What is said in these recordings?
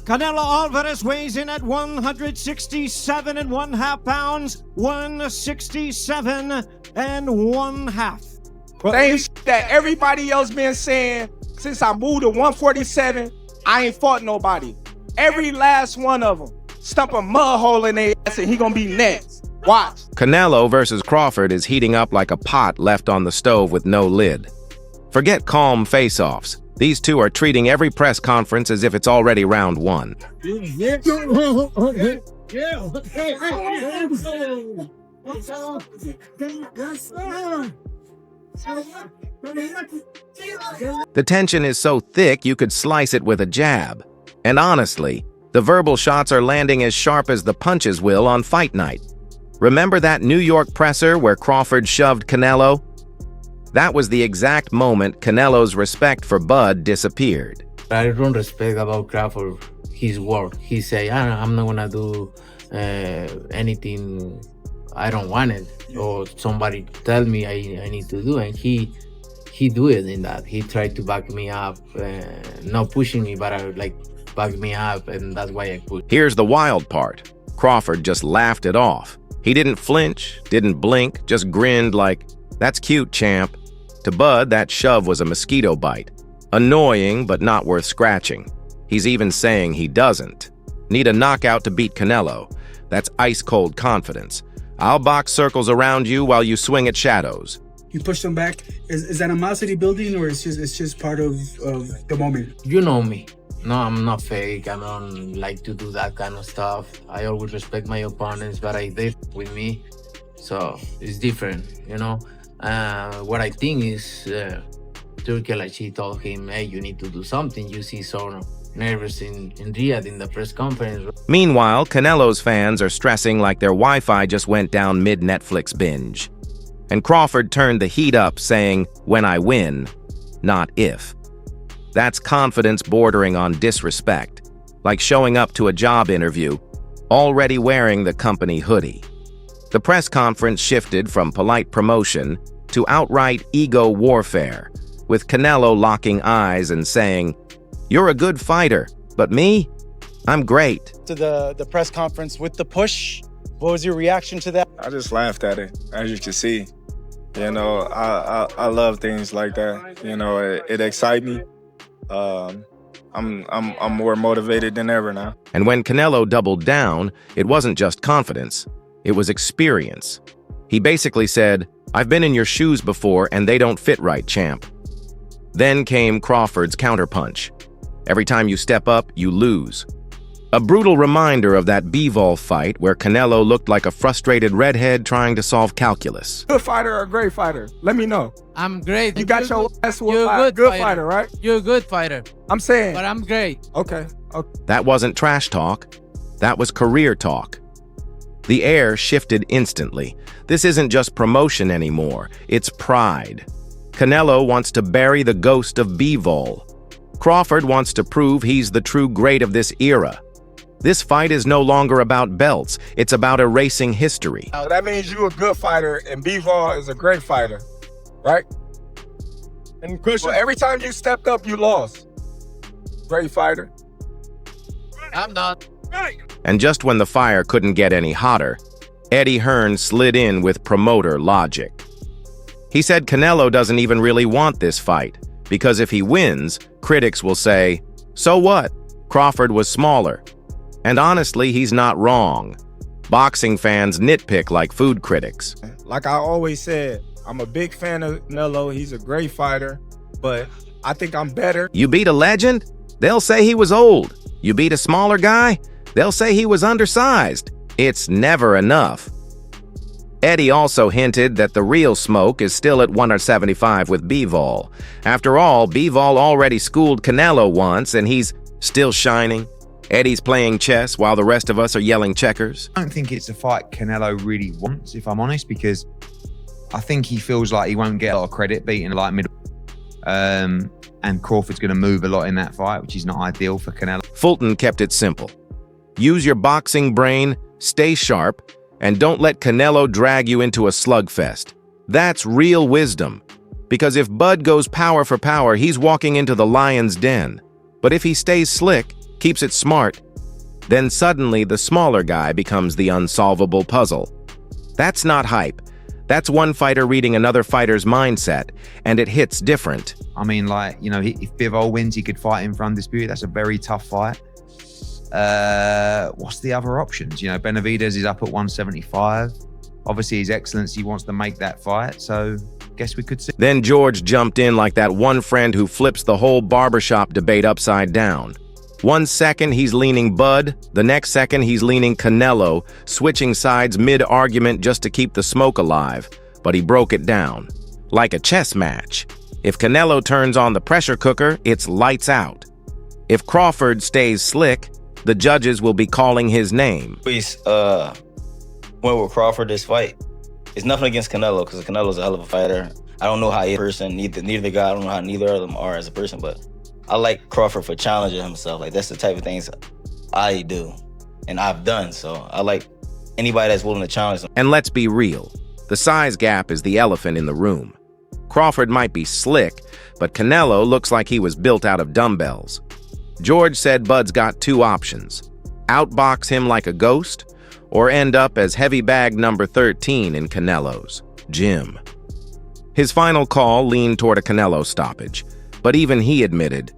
Canelo Alvarez weighs in at 167 and 1/2 pounds, 167 and 1/2. Same that everybody else been saying since I moved to 147, I ain't fought nobody. Every last one of them. Stump a mud hole in their ass and he gonna be next. Watch. Canelo versus Crawford is heating up like a pot left on the stove with no lid. Forget calm face-offs. These two are treating every press conference as if it's already round one. The tension is so thick you could slice it with a jab. And honestly, the verbal shots are landing as sharp as the punches will on fight night. Remember that New York presser where Crawford shoved Canelo? That was the exact moment Canelo's respect for Bud disappeared. I don't respect about Crawford, his work. He say, I'm not gonna do anything I don't want it, or somebody tell me I need to do, and he do it in that. He tried to back me up, not pushing me, but like back me up, and that's why I push. Here's the wild part. Crawford just laughed it off. He didn't flinch, didn't blink, just grinned like, "That's cute, champ." To Bud, that shove was a mosquito bite. Annoying, but not worth scratching. He's even saying he doesn't need a knockout to beat Canelo. That's ice-cold confidence. I'll box circles around you while you swing at shadows. You push them back. Is that animosity building, or it's just part of the moment? You know me. No, I'm not fake. I don't like to do that kind of stuff. I always respect my opponents, but I did with me, so it's different, you know. What I think is Turkey, like she told him, hey, you need to do something. You see so nervous in Riyadh in the press conference. Meanwhile, Canelo's fans are stressing like their Wi-Fi just went down mid-Netflix binge. And Crawford turned the heat up, saying, "When I win, not if." That's confidence bordering on disrespect, like showing up to a job interview, already wearing the company hoodie. The press conference shifted from polite promotion to outright ego warfare, with Canelo locking eyes and saying, "You're a good fighter, but me? I'm great." To the press conference with the push, what was your reaction to that? I just laughed at it, as you can see. You know, I love things like that. You know, it excites me. I'm more motivated than ever now. And when Canelo doubled down, it wasn't just confidence, it was experience. He basically said, "I've been in your shoes before and they don't fit right, champ." Then came Crawford's counterpunch. Every time you step up, you lose. A brutal reminder of that Bivol fight where Canelo looked like a frustrated redhead trying to solve calculus. Good fighter or a great fighter? Let me know. I'm great. You got your ass whooped. You're a Good fighter, right? You're a good fighter, I'm saying. but I'm great. Okay. That wasn't trash talk. That was career talk. The air shifted instantly. This isn't just promotion anymore. It's pride. Canelo wants to bury the ghost of Bivol. Crawford wants to prove he's the true great of this era. This fight is no longer about belts. It's about erasing history. So that means you're a good fighter and Bivol is a great fighter, right? And well, every time you stepped up, you lost. Great fighter. I'm not. And just when the fire couldn't get any hotter, Eddie Hearn slid in with promoter logic. He said Canelo doesn't even really want this fight, because if he wins, critics will say, "So what? Crawford was smaller." And honestly, he's not wrong. Boxing fans nitpick like food critics. Like I always said, I'm a big fan of Canelo. He's a great fighter, but I think I'm better. You beat a legend? They'll say he was old. You beat a smaller guy? They'll say he was undersized. It's never enough. Eddie also hinted that the real smoke is still at 175 with Bivol. After all, Bivol already schooled Canelo once, and he's still shining. Eddie's playing chess while the rest of us are yelling checkers. I don't think it's a fight Canelo really wants, if I'm honest, because I think he feels like he won't get a lot of credit beating a light middle. And Crawford's going to move a lot in that fight, which is not ideal for Canelo. Fulton kept it simple. Use your boxing brain, stay sharp, and don't let Canelo drag you into a slugfest. That's real wisdom. Because if Bud goes power for power, he's walking into the lion's den. But if he stays slick, keeps it smart, then suddenly the smaller guy becomes the unsolvable puzzle. That's not hype. That's one fighter reading another fighter's mindset, and it hits different. I mean, like, you know, if Bivol wins, he could fight him for undisputed. That's a very tough fight. What's the other options? You know, Benavidez is up at 175. Obviously, His Excellency wants to make that fight, so guess we could see. Then George jumped in like that one friend who flips the whole barbershop debate upside down. 1 second he's leaning Bud, the next second he's leaning Canelo, switching sides mid-argument just to keep the smoke alive. But he broke it down. Like a chess match. If Canelo turns on the pressure cooker, it's lights out. If Crawford stays slick, the judges will be calling his name. Went with Crawford this fight. It's nothing against Canelo, because Canelo's a hell of a fighter. I don't know how he person, neither the guy, I don't know how neither of them are as a person, but I like Crawford for challenging himself. Like, that's the type of things I do and I've done. So I like anybody that's willing to challenge them. And let's be real. The size gap is the elephant in the room. Crawford might be slick, but Canelo looks like he was built out of dumbbells. George said Bud's got two options: outbox him like a ghost, or end up as heavy bag number 13 in Canelo's gym. His final call leaned toward a Canelo stoppage, but even he admitted,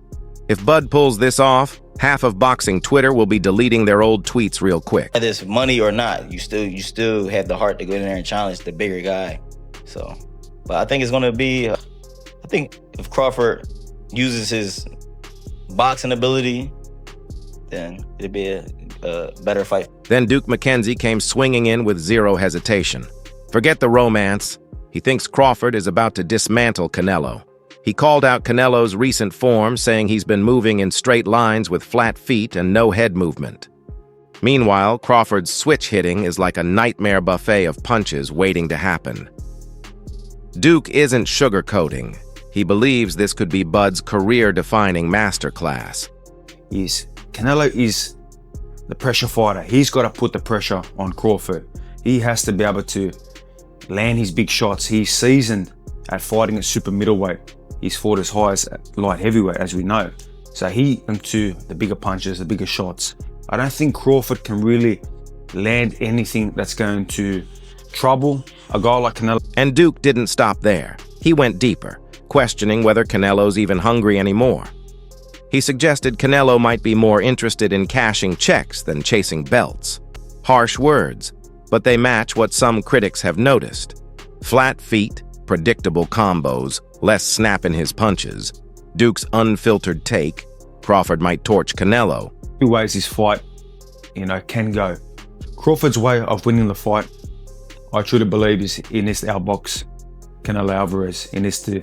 if Bud pulls this off, half of boxing Twitter will be deleting their old tweets real quick. Whether it's money or not, you still have the heart to go in there and challenge the bigger guy. So, but I think it's gonna be, I think if Crawford uses his boxing ability, then it'd be a better fight. Then Duke McKenzie came swinging in with zero hesitation. Forget the romance. He thinks Crawford is about to dismantle Canelo. He called out Canelo's recent form, saying he's been moving in straight lines with flat feet and no head movement. Meanwhile, Crawford's switch hitting is like a nightmare buffet of punches waiting to happen. Duke isn't sugarcoating. He believes this could be Bud's career-defining masterclass. Canelo is the pressure fighter. He's got to put the pressure on Crawford. He has to be able to land his big shots. He's seasoned at fighting at super middleweight. He's fought as high as light heavyweight, as we know. So he into the bigger punches, the bigger shots. I don't think Crawford can really land anything that's going to trouble a guy like Canelo. And Duke didn't stop there. He went deeper, questioning whether Canelo's even hungry anymore. He suggested Canelo might be more interested in cashing checks than chasing belts. Harsh words, but they match what some critics have noticed. Flat feet, predictable combos, less snap in his punches. Duke's unfiltered take, Crawford might torch Canelo. Two ways this fight, can go. Crawford's way of winning the fight, I truly believe, is he needs to outbox Canelo Alvarez. He needs to,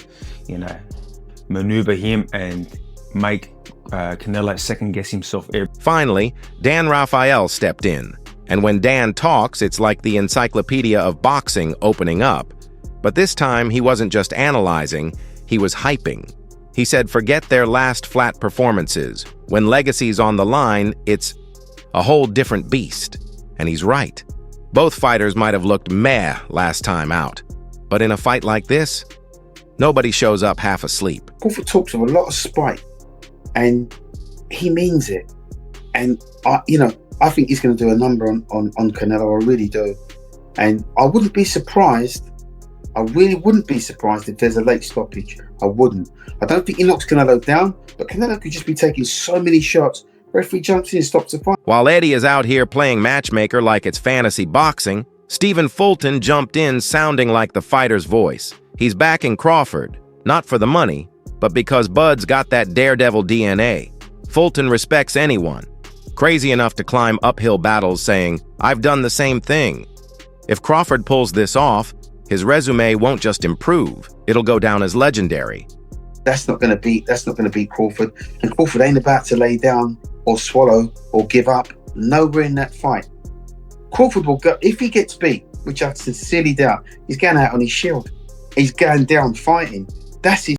maneuver him and make Canelo second guess himself. Finally, Dan Rafael stepped in. And when Dan talks, it's like the encyclopedia of boxing opening up. But this time, he wasn't just analyzing, he was hyping. He said, forget their last flat performances. When legacy's on the line, it's a whole different beast. And he's right. Both fighters might have looked meh last time out. But in a fight like this, nobody shows up half asleep. Crawford talks with a lot of spite, and he means it. And, I think he's going to do a number on Canelo, I really do. And I wouldn't be surprised, I really wouldn't be surprised if there's a late stoppage. I wouldn't. I don't think he knocks Canelo down, but Canelo could just be taking so many shots. Referee jumps in and stops the fight. While Eddie is out here playing matchmaker like it's fantasy boxing, Stephen Fulton jumped in sounding like the fighter's voice. He's backing Crawford, not for the money, but because Bud's got that daredevil DNA. Fulton respects anyone. Crazy enough to climb uphill battles saying, I've done the same thing. If Crawford pulls this off, his resume won't just improve, it'll go down as legendary. That's not going to beat Crawford. And Crawford ain't about to lay down or swallow or give up. Nowhere in that fight. Crawford will go, if he gets beat, which I sincerely doubt, he's going out on his shield. He's going down fighting. That's his